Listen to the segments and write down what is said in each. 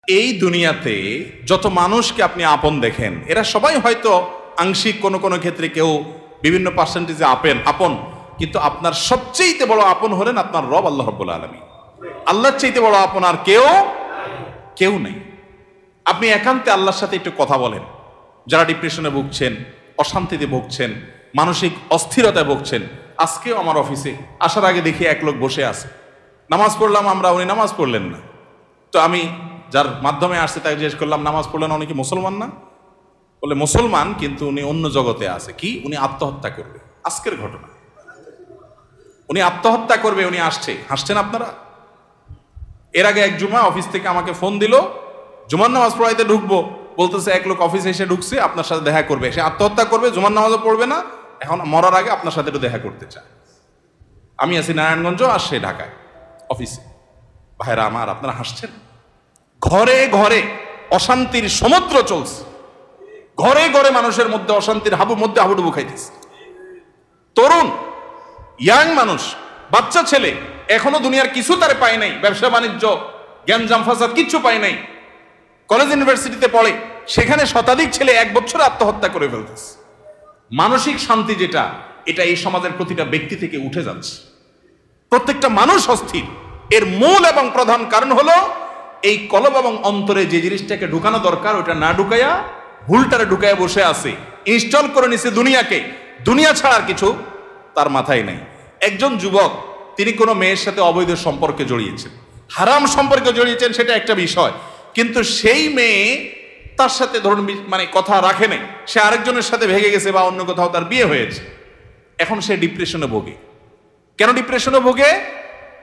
এই দুনিয়াতে যত মানুষকে আপনি আপন দেখেন, এরা সবাই হয়তো আংশিক কোনো কোনো ক্ষেত্রে কেউ বিভিন্ন পার্সেন্টেজে আপন, কিন্তু আপনার সবচেয়ে বড় আপন হলেন আপনার রব আল্লাহ রাব্বুল আলামিন। আল্লাহর চাইতে বড় আপন আর কেউ নেই। আপনি একান্তে আল্লাহর সাথে একটু কথা বলেন। যারা ডিপ্রেশনে ভুগছেন, অশান্তিতে ভুগছেন, মানসিক অস্থিরতায় ভুগছেন, আজকেও আমার অফিসে আসার আগে দেখি এক লোক বসে আছে, নামাজ পড়লাম আমরা, উনি নামাজ পড়লেন না। তো আমি যার মাধ্যমে আসছে তাকে জিজ্ঞেস করলাম, নামাজ পড়লেন, উনি কি মুসলমান না? বলে মুসলমান, কিন্তু উনি অন্য জগতে আছে। কি? উনি আত্মহত্যা করবে। আজকের ঘটনা, উনি আত্মহত্যা করবে, উনি আসছে। হাসছেন আপনারা? এর আগে এক জুমা অফিস থেকে আমাকে ফোন দিল, জুমার নামাজ পড়াইতে ঢুকবো, বলতেছে এক লোক অফিসে এসে ঢুকছে, আপনার সাথে দেখা করবে, সে আত্মহত্যা করবে, জুমার নামাজও পড়বে না, এখন মরার আগে আপনার সাথে একটু দেখা করতে চায়। আমি আছি নারায়ণগঞ্জ, আর সে ঢাকায় অফিসে। ভাইরা আমার, আপনারা হাসছেন? ঘরে ঘরে অশান্তির সমুদ্র চলছে, ঘরে ঘরে মানুষের মধ্যে অশান্তির হাবুডুবু খাইতেছে। তরুণ ইয়াং মানুষ, বাচ্চা ছেলে, এখনো দুনিয়ার কিছু তারে পায় নাই, ব্যবসা বাণিজ্য, জ্ঞানজাম ফাসাদ কিচ্ছু পায় নাই। কলেজ ইউনিভার্সিটিতে পড়ে, সেখানে শতাধিক ছেলে এক বছরে আত্মহত্যা করে ফেলতেছে। মানসিক শান্তি যেটা, এটা এই সমাজের প্রতিটা ব্যক্তি থেকে উঠে যাচ্ছে। প্রত্যেকটা মানুষ অস্থির। এর মূল এবং প্রধান কারণ হলো এই কলব এবং অন্তরে যে জিনিসটাকে ঢুকানো দরকার ওটা না ঢুকাইয়া ভুলটারে ঢুকাইয়া বসে আছে, ইনস্টল করে নিছে দুনিয়াকে। দুনিয়া ছাড়ার কিছু তার মাথায় নেই। একজন যুবক, তিনি কোনো মেয়ের সাথে অবৈধ সম্পর্কে জড়িয়েছেন, হারাম সম্পর্কে জড়িয়েছেন, সেটা একটা বিষয়, কিন্তু সেই মেয়ে তার সাথে ধরুন মানে কথা রাখে নাই, সে আরেকজনের সাথে ভেগে গেছে বা অন্য কোথাও তার বিয়ে হয়েছে। এখন সে ডিপ্রেশনে ভোগে। কেন ডিপ্রেশনে ভোগে?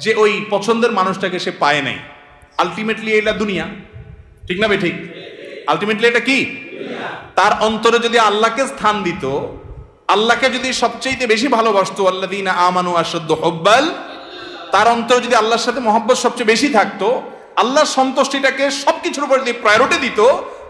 যে ওই পছন্দের মানুষটাকে সে পায় নাই। আলটিমেটলি এটা দুনিয়া, ঠিক না ভাই? ঠিক। আলটিমেটলি এটা কি? তার অন্তরে যদি আল্লাহকে স্থান দিত, আল্লাহকে যদি সবচেয়ে বেশি ভালোবাসতো, আল্লাযীনা আমানু আশাদ্দু হুব্বাল, তার অন্তরে যদি আল্লাহর সাথে মহব্বত সবচেয়ে বেশি থাকতো, আল্লাহর সন্তুষ্টিটাকে সবকিছুর উপর যদি প্রায়োরিটি দিত,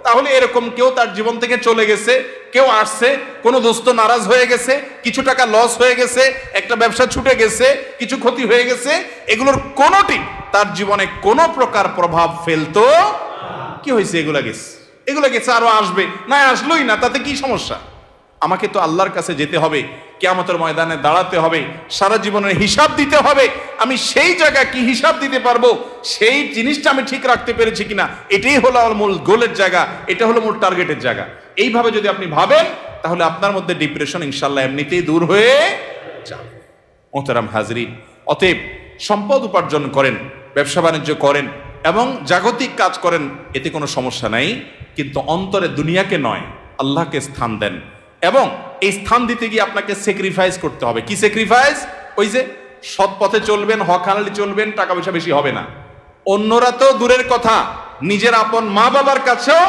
তাহলে এরকম কেউ তার জীবন থেকে চলে গেছে, কেউ আসছে, কোনো দোস্ত নারাজ হয়ে গেছে, কিছু টাকা লস হয়ে গেছে, একটা ব্যবসা ছুটে গেছে, কিছু ক্ষতি হয়ে গেছে, এগুলোর কোনোটি তার জীবনে কোনো প্রকার প্রভাব ফেলতো? কি হয়েছে? এগুলো গেছে, আরো আসবে, না আসলোই না, তাতে কি সমস্যা? আমাকে তো আল্লাহর কাছে যেতে হবে, কিয়ামতের ময়দানে দাঁড়াতে হবে, সারা জীবনের হিসাব দিতে হবে। আমি সেই জায়গায় কি হিসাব দিতে পারবো, সেই জিনিসটা আমি ঠিক রাখতে পেরেছি কিনা, এটাই হলো আমার মূল গোলের জায়গা, এটা হলো মূল টার্গেটের জায়গা। এইভাবে যদি আপনি ভাবেন, তাহলে আপনার মধ্যে ডিপ্রেশন ইনশাল্লাহ এমনিতেই দূর হয়ে যাবে। মোহতারাম হাজরিন, অতএব সম্পদ উপার্জন করেন, ব্যবসা বাণিজ্য করেন এবং জাগতিক কাজ করেন, এতে কোনো সমস্যা নাই, কিন্তু অন্তরে দুনিয়াকে নয়, আল্লাহকে স্থান দেন। এবং এই স্থান দিতে গিয়ে আপনাকে স্যাক্রিফাইস করতে হবে। কি স্যাক্রিফাইস? ওই যে সৎ পথে চলবেন, হক হালালি চলবেন, টাকা পয়সা বেশি হবে না। অন্যরা তো দূরের কথা, নিজের আপন মা বাবার কাছেও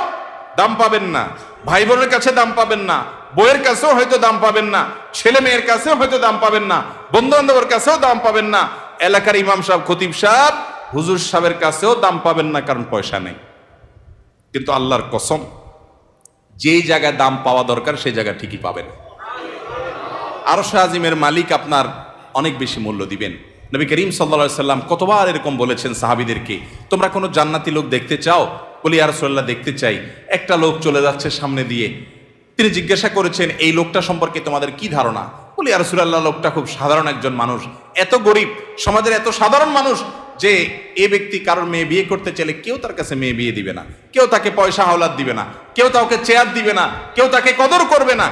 দাম পাবেন না, ভাই বোনের কাছে দাম পাবেন না, বইয়ের কাছেও হয়তো দাম পাবেন না, ছেলে মেয়ের কাছেও হয়তো দাম পাবেন না, বন্ধু বান্ধবের কাছেও দাম পাবেন না, এলাকার ইমাম সাহেব, খতিব সাহেব, হুজুর সাহেবের কাছেও দাম পাবেন না, কারণ পয়সা নেই। কিন্তু আল্লাহর কসম, যেই জায়গায় দাম পাওয়া দরকার সেই জায়গা ঠিকই পাবেন। আরশ আজিমের মালিক আপনার অনেক বেশি মূল্য দিবেন। নবী করিম সাল্লাল্লাহু আলাইহি সাল্লাম কতবার এরকম বলেছেন সাহাবীদেরকে, তোমরা কোনো জান্নাতি লোক দেখতে চাও? বলি ইয়া রাসূলুল্লাহ, দেখতে চাই। একটা লোক চলে যাচ্ছে সামনে দিয়ে, তিনি জিজ্ঞাসা করেছেন, এই লোকটা সম্পর্কে তোমাদের কি ধারণা? বলি ইয়া রাসূলুল্লাহ, লোকটা খুব সাধারণ একজন মানুষ, এত গরিব, সমাজের এত সাধারণ মানুষ যে এ ব্যক্তি কারোর মেয়ে বিয়ে করতে চাইলে কেউ তার কাছে মেয়ে বিয়ে দিবে না, কেউ তাকে পয়সা হাওলাত দিবে না, কেউ তাকে চেয়ার দিবে না, কেউ তাকে কদর করবে না।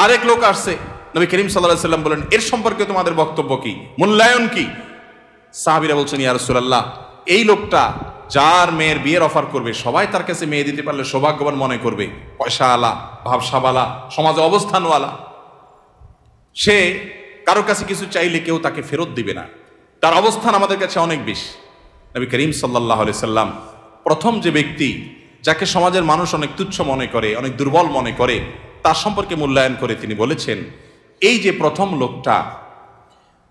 আরেক লোক আসছে, নবী করিম সাল্লাল্লাহু আলাইহি সাল্লাম বলেন, এর সম্পর্কে তোমাদের বক্তব্য কি, মূল্যায়ন কি? সাহাবীরা বলছেন, ইয়া রাসূলুল্লাহ, এই লোকটা যার মেয়ের বিয়ের অফার করবে, সবাই তার কাছে মেয়ে দিতে পারলে সৌভাগ্যবান মনে করবে, পয়সা আলা, ভাবসাবালা, সমাজে অবস্থানওয়ালা। সে কারো কাছে কিছু চাইলে কেউ তাকে ফেরত দিবে না, তার অবস্থান আমাদের কাছে অনেক বেশি। নবী করিম সাল্লাল্লাহু আলাইহি সাল্লাম প্রথম যে ব্যক্তি, যাকে সমাজের মানুষ অনেক তুচ্ছ মনে করে, অনেক দুর্বল মনে করে, তার সম্পর্কে মূল্যায়ন করে তিনি বলেছেন, এই যে প্রথম লোকটা,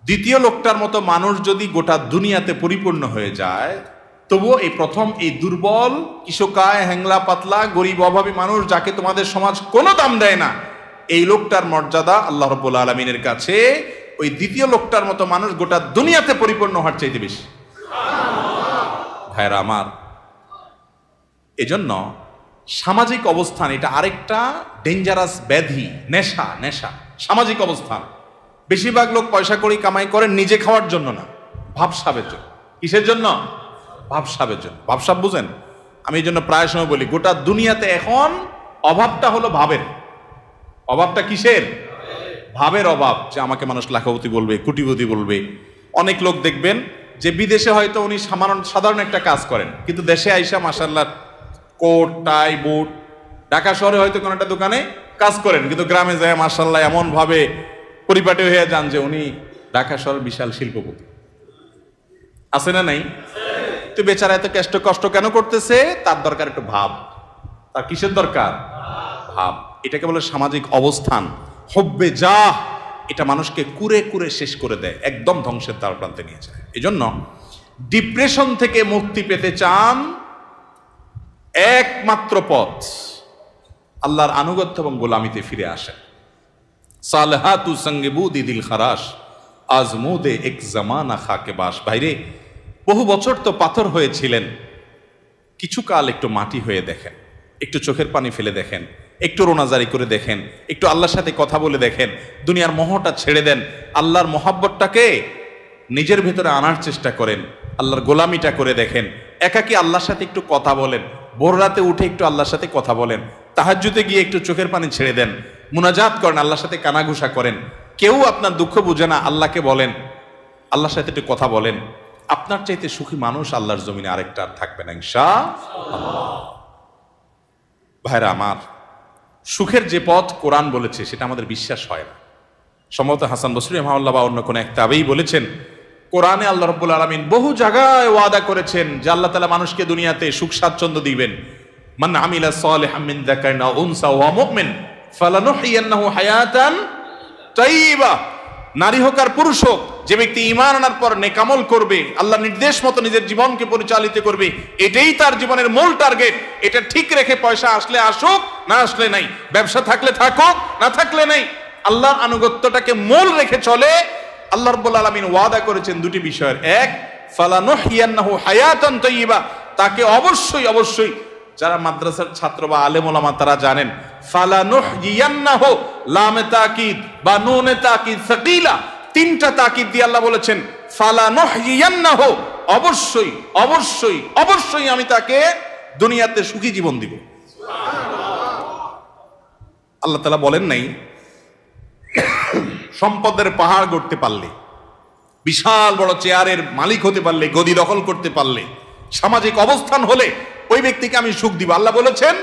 দ্বিতীয় লোকটার মতো মানুষ যদি গোটা দুনিয়াতে পরিপূর্ণ হয়ে যায়, তবুও এই প্রথম, এই দুর্বল, কিশোকায়, হ্যাংলা পাতলা, গরিব, অভাবী মানুষ, যাকে তোমাদের সমাজ কোনো দাম দেয় না, এই লোকটার মর্যাদা আল্লাহ রাব্বুল আলামিনের কাছে ওই দ্বিতীয় লোকটার মতো মানুষ গোটা দুনিয়াতে পরিপূর্ণ হওয়ার চাইতে বেশি। ভাইরা আমার, এজন্য সামাজিক অবস্থান এটা আরেকটা ডেঞ্জারাস ব্যাধি, নেশা। সামাজিক অবস্থান, বেশিরভাগ লোক পয়সা করি কামাই করেন নিজে খাওয়ার জন্য না, ভাবসাবের জন্য। কিসের জন্য? ভাবসাবের জন্য। ভাবসাব বুঝেন? আমি এই জন্য প্রায় সময় বলি, গোটা দুনিয়াতে এখন অভাবটা হলো ভাবের। অভাবটা কিসের? ভাবের অভাব। যে আমাকে মানুষ লাখপতি বলবে, কোটিপতি বলবে। অনেক লোক দেখবেন যে বিদেশে হয়তো উনি সাধারণ একটা কাজ করেন, কিন্তু দেশে আইসা মাশাআল্লাহ কোট টাই বুট, ঢাকা শহরে হয়তো কোনো একটা দোকানে কাজ করেন, কিন্তু গ্রামে যায় মাশাআল্লাহ এমন ভাবে পরিপাটি হয়ে যান যে উনি ঢাকা শহরের বিশাল শিল্পপতি। আছে না নাই? তো বেচারা এত কষ্ট কেন করতেছে? তার দরকার একটু ভাব। তার কিসের দরকার? ভাব। এটাকে বলে সামাজিক অবস্থান। হব্বে যা, এটা মানুষকে কুরে কুরে শেষ করে দেয়, একদম ধ্বংসের দ্বার প্রান্তে নিয়ে যায়। এই জন্য ডিপ্রেশন থেকে মুক্তি পেতে চান, একমাত্র পথ আল্লাহর আনুগত্য এবং গোলামিতে ফিরে আসেন। সালহাতু সঙ্গে বুদি দিল খারাস, আজমুদে এক জামানা খাকে বাস। বাইরে বহু বছর তো পাথর হয়েছিলেন, কিছু কাল একটু মাটি হয়ে দেখেন, একটু চোখের পানি ফেলে দেখেন, একটু রোনাজারি করে দেখেন, একটু আল্লাহর সাথে কথা বলে দেখেন, দুনিয়ার মোহটা ছেড়ে দেন, আল্লাহর মোহাব্বতটাকে নিজের ভেতরে আনার চেষ্টা করেন, আল্লাহর গোলামিটা করে দেখেন। একাকি আল্লাহর সাথে একটু কথা বলেন, ভোর রাতে উঠে একটু আল্লাহর সাথে কথা বলেন, তাহাজ্জুদে গিয়ে একটু চোখের পানি ছেড়ে দেন, মুনাজাত করেন, আল্লাহর সাথে কানাঘুষা করেন। কেউ আপনার দুঃখ বুঝে না, আল্লাহকে বলেন, আল্লাহর সাথে একটু কথা বলেন। আপনার চাইতে সুখী মানুষ আল্লাহর জমিনে আরেকটা আর থাকবে না ইনশাআল্লাহ। ভাইরা আমার, সুখের যে পথ কোরআন বলেছে সেটা আমাদের বিশ্বাস হয় না। সম্ভবত হাসান বসরি রাহিমাহুল্লাহ বা অন্য কোন এক তাবেঈ বলেছেন, কোরআনে আল্লাহ রাব্বুল আলামিন বহু জায়গায় ওয়াদা করেছেন যে আল্লাহ তাআলা মানুষকে দুনিয়াতে সুখ স্বাচ্ছন্দ্য দিবেন। মান আমিলা সালিহাম মিন যাকারিন আও উনসা ওয়া মুমিন ফালানুহইয়ান্নাহু হায়াতান তাইয়্যিবা। নারী হোক আর পুরুষ হোক, যে ব্যক্তি ঈমান আনার পর নেকামল করবে, আল্লাহর নির্দেশ মতো নিজের জীবনকে পরিচালিত করবে, এটাই তার জীবনের মূল টার্গেট। এটা ঠিক রেখে পয়সা আসলে আসুক, না আসলে নাই, ব্যবসা থাকলে থাকুক, না থাকলে নাই, আল্লাহর আনুগত্যটাকে মূল রেখে চলে। আল্লাহ রাব্বুল আলামিন ওয়াদা করেছেন দুটি বিষয়ের। এক, ফালানুহইয়ান্নাহু হায়াতান তাইয়্যিবা, তাকে অবশ্যই যারা মাদ্রাসার ছাত্র বা আলেম ওলামা তারা জানেন, ফালানুহইয়ান্নাহু লামে তাকিদ বা নুনে তাকিদ সাকিলা, তিনটা তাকিদ দিয়ে আল্লাহ বলেছেন ফালানুহইয়ান্নাহু, অবশ্যই আমি তাকে দুনিয়াতে সুখী জীবন দিব। আল্লাহ তাআলা বলেন নাই সম্পদের পাহাড় গড়তে পারলে, বিশাল বড় চেয়ারের মালিক হতে পারলে, গদি দখল করতে পারলে, সামাজিক অবস্থান হলে ওই ব্যক্তিকে আমি সুখ দিব। আল্লাহ বলেছেন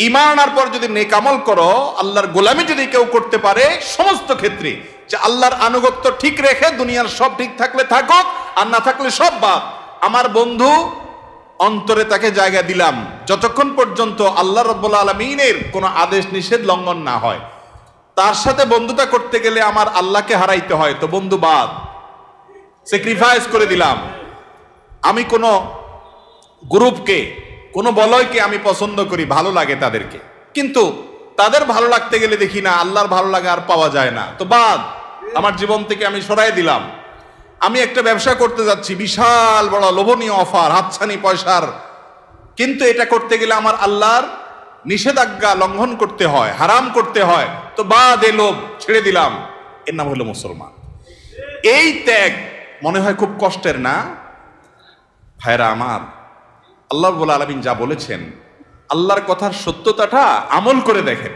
ঈমান আনার পর যদি নেক আমল করো, আল্লাহর গোলামি যদি কেউ করতে পারে, সমস্ত ক্ষেত্রে যে আল্লাহর আনুগত্য ঠিক রেখে দুনিয়ার সব ঠিক থাকলে থাকুক, আর না থাকলে সব বাদ। আমার বন্ধু অন্তরে তাকে জায়গা দিলাম যতক্ষণ পর্যন্ত আল্লাহ রাব্বুল আলামিনের কোনো আদেশ নিষেধ লঙ্ঘন না হয়। তার সাথে বন্ধুতা করতে গেলে আমার আল্লাহকে হারাইতে হয়, তো বন্ধু বাদ, স্যাক্রিফাইস করে দিলাম। আমি কোনো গ্রুপকে, কোনো বলয়কে আমি পছন্দ করি, ভালো লাগে তাদেরকে, কিন্তু তাদের ভালো লাগতে গেলে দেখি না আল্লাহর ভালো লাগা আর পাওয়া যায় না, তো বাদ, আমার জীবন থেকে আমি সরাই দিলাম। আমি একটা ব্যবসা করতে যাচ্ছি, বিশাল বড় লোভনীয় অফার, হাতছানি পয়সার, কিন্তু এটা করতে গেলে আমার আল্লাহর নিষেধাজ্ঞা লঙ্ঘন করতে হয়, হারাম করতে হয়, তো বাদ, এ লোভ ছেড়ে দিলাম। এর নাম হলো মুসলমান। এই ত্যাগ মনে হয় খুব কষ্টের না? ভাইরা আমার, আল্লাহ রাব্বুল আলামিন যা বলেছেন, আল্লাহর কথার সত্যতাটা আমল করে দেখেন।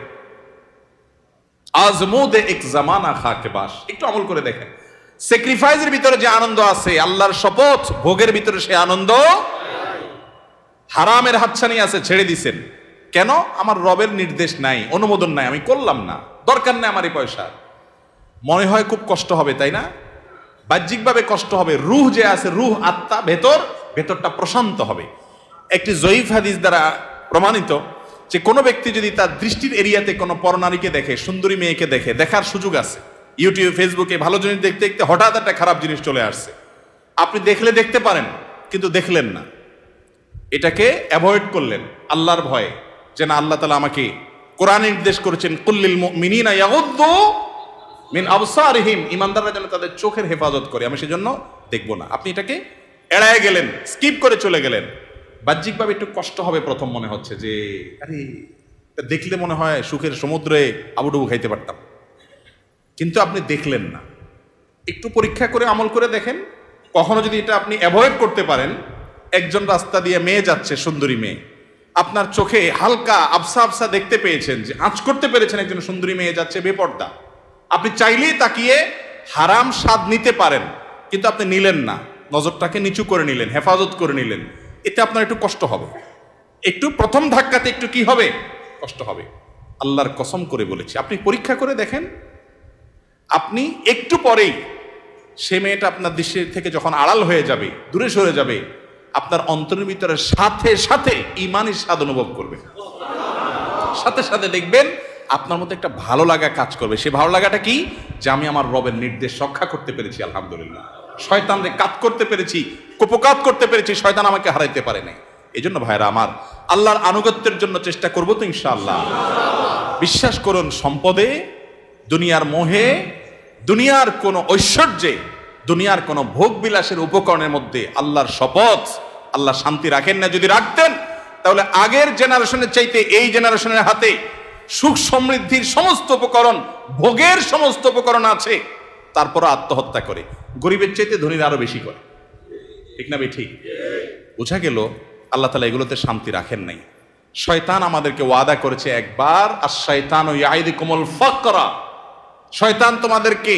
আজমুদে এক জামানা খাকে বাস, একটু আমল করে দেখেন। স্যাক্রিফাইসের ভিতরে যে আনন্দ আছে, আল্লাহর শপথ ভোগের ভিতরে সে আনন্দ। হারামের হাতছানি আছে, ছেড়ে দিছেন কেন? আমার রবের নির্দেশ নাই, অনুমোদন নাই, আমি করলাম না, দরকার নেই আমার এই পয়সা। মনে হয় খুব কষ্ট হবে, তাই না? বাহ্যিকভাবে কষ্ট হবে, রূহ যে আছে, রূহ আত্মা ভেতরটা প্রশান্ত হবে। একটি জয়ীফ হাদিস দ্বারা প্রমাণিত যে কোনো ব্যক্তি যদি তার দৃষ্টির এরিয়াতে কোনো পরনারীকে দেখে, সুন্দরী মেয়েকে দেখে, দেখার সুযোগ আছে, ইউটিউব ফেসবুকে ভালো জিনিস দেখতে দেখতে হঠাৎ একটা খারাপ জিনিস চলে আসছে, আপনি দেখলে দেখতে পারেন কিন্তু দেখলেন না, এটাকে অ্যাভয়েড করলেন আল্লাহর ভয়ে, যে না, আল্লাহ তাআলা আমাকে কোরআনে নির্দেশ করেছেন কুল্লিল মুমিনিনা ইয়াগুদ্দু মিন আবসারিহিম, ঈমানদাররা যেন তাদের চোখের হেফাজত করে, আমি সেজন্য দেখব না। আপনি এটাকে এড়ায় গেলেন, স্কিপ করে চলে গেলেন। বাহ্যিকভাবে একটু কষ্ট হবে, প্রথম মনে হচ্ছে যে আরে এটা দেখলে মনে হয় সুখের সমুদ্রে আবুডুবু খাইতে পারতাম, কিন্তু আপনি দেখলেন না। একটু পরীক্ষা করে আমল করে দেখেন, কখনো যদি এটা আপনি অ্যাভয়েড করতে পারেন। একজন রাস্তা দিয়ে মেয়ে যাচ্ছে, সুন্দরী মেয়ে, আপনার চোখে হালকা আবসা আবসা দেখতে পেয়েছেন, যে আঁচ করতে পেরেছেন একজন সুন্দরী মেয়ে যাচ্ছে বেপর্দা, আপনি চাইলেই তাকিয়ে হারাম স্বাদ নিতে পারেন, কিন্তু আপনি নিলেন না, নজরটাকে নিচু করে নিলেন, হেফাজত করে নিলেন, এতে আপনার একটু কষ্ট হবে, একটু প্রথম ধাক্কাতে একটু কি হবে, কষ্ট হবে। আল্লাহর কসম করে বলেছি, আপনি পরীক্ষা করে দেখেন, আপনি একটু পরেই সে মেয়েটা আপনার দৃষ্টি থেকে যখন আড়াল হয়ে যাবে, দূরে সরে যাবে, আপনার অন্তরের ভিতরে সাথে সাথে ঈমানের স্বাদ অনুভব করবে, সাথে সাথে দেখবেন আপনার মধ্যে একটা ভালো লাগা কাজ করবে। সে ভালো লাগাটা কি, যে আমি আমার রবের নির্দেশ রক্ষা করতে পেরেছি, আলহামদুলিল্লাহ, শয়তানরে কাত করতে পেরেছি, কুপকাত করতে পেরেছি, শয়তান আমাকে হারাইতে পারে নাই। এই জন্য ভাইরা আমার, আল্লাহর আনুগত্যের জন্য চেষ্টা করবো তো ইনশাআল্লাহ। বিশ্বাস করুন, সম্পদে, দুনিয়ার মোহে, দুনিয়ার কোন ঐশ্বর্যে, দুনিয়ার কোন ভোগ বিলাসের উপকরণের মধ্যে আল্লাহর শপথ, আল্লাহ শান্তি রাখেন না। যদি রাখতেন তাহলে আগের জেনারেশনের চাইতে এই জেনারেশনের হাতে সুখ সমৃদ্ধির সমস্ত উপকরণ, ভোগের সমস্ত উপকরণ আছে, তারপর আত্মহত্যা করে, গরিবের চাইতে ধনীরা আরো বেশি করে। ঠিক না? ঠিক বোঝা গেল আল্লাহ তাআলা এগুলোতে শান্তি রাখেন নাই। শয়তান আমাদেরকে ওয়াদা করেছে একবার, আশ-শাইতানু ইয়াইদুকুমুল ফাকরা, শয়তান তোমাদেরকে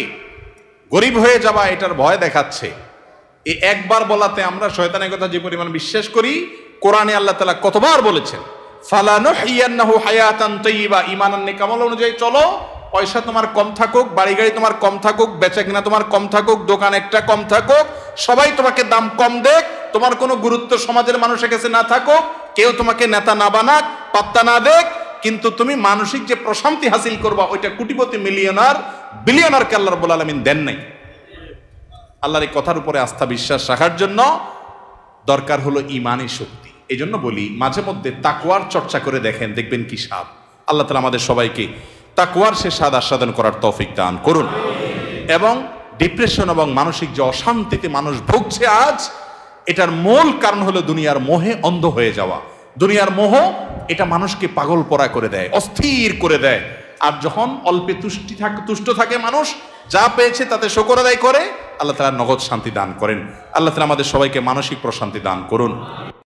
গরিব হয়ে যাবা এটার ভয় দেখাচ্ছে। এই একবার বলাতে আমরা শয়তানের কথা যে পরিমাণ বিশ্বাস করি, কোরআনে আল্লাহ তাআলা কতবার বলেছেন, ফালানুহিয়ান্নাহু হায়াতান তাইয়্যিবা, ঈমানান নেক আমল অনুযায়ী চলো। পয়সা তোমার কম থাকুক, বাড়ি গাড়ি তোমার কম থাকুক, বেচা কিনা তোমার কম থাকুক, দোকান একটা কম থাকুক, সবাই তোমাকে দাম কম দেখ, তোমার কোনো গুরুত্ব সমাজের মানুষের কাছে না থাকুক, কেউ তোমাকে নেতা না বানাক, পাত্তা না দেখ, কিন্তু তুমি মানসিক যে প্রশান্তি হাসিল করবা ওইটা কোটিপতি, মিলিয়নার, বিলিয়নারকে আল্লাহ রাব্বুল আলামিন দেন নাই। আল্লাহর এই কথার উপরে আস্থা বিশ্বাস রাখার জন্য দরকার হলো ঈমানি শক্তি। এই জন্য বলি, মাঝে মধ্যে তাকওয়ার চর্চা করে দেখেন, দেখবেন কি স্বাদ। আল্লাহ তাআলা আমাদের সবাইকে তাকওয়ার সে স্বাদ আস্বাদন করার তৌফিক দান করুন। এবং ডিপ্রেশন এবং মানসিক যে অশান্তিতে মানুষ ভুগছে আজ, এটার মূল কারণ হলো দুনিয়ার মোহে অন্ধ হয়ে যাওয়া। দুনিয়ার মোহ এটা মানুষকে পাগল পরা করে দেয়, অস্থির করে দেয়। আর যখন অল্পে তুষ্ট থাকে মানুষ, যা পেয়েছে তাতে শুকর আদায় করে, আল্লাহ তাআলা নগদ শান্তি দান করেন। আল্লাহ তাআলা আমাদের সবাইকে মানসিক প্রশান্তি দান করুন।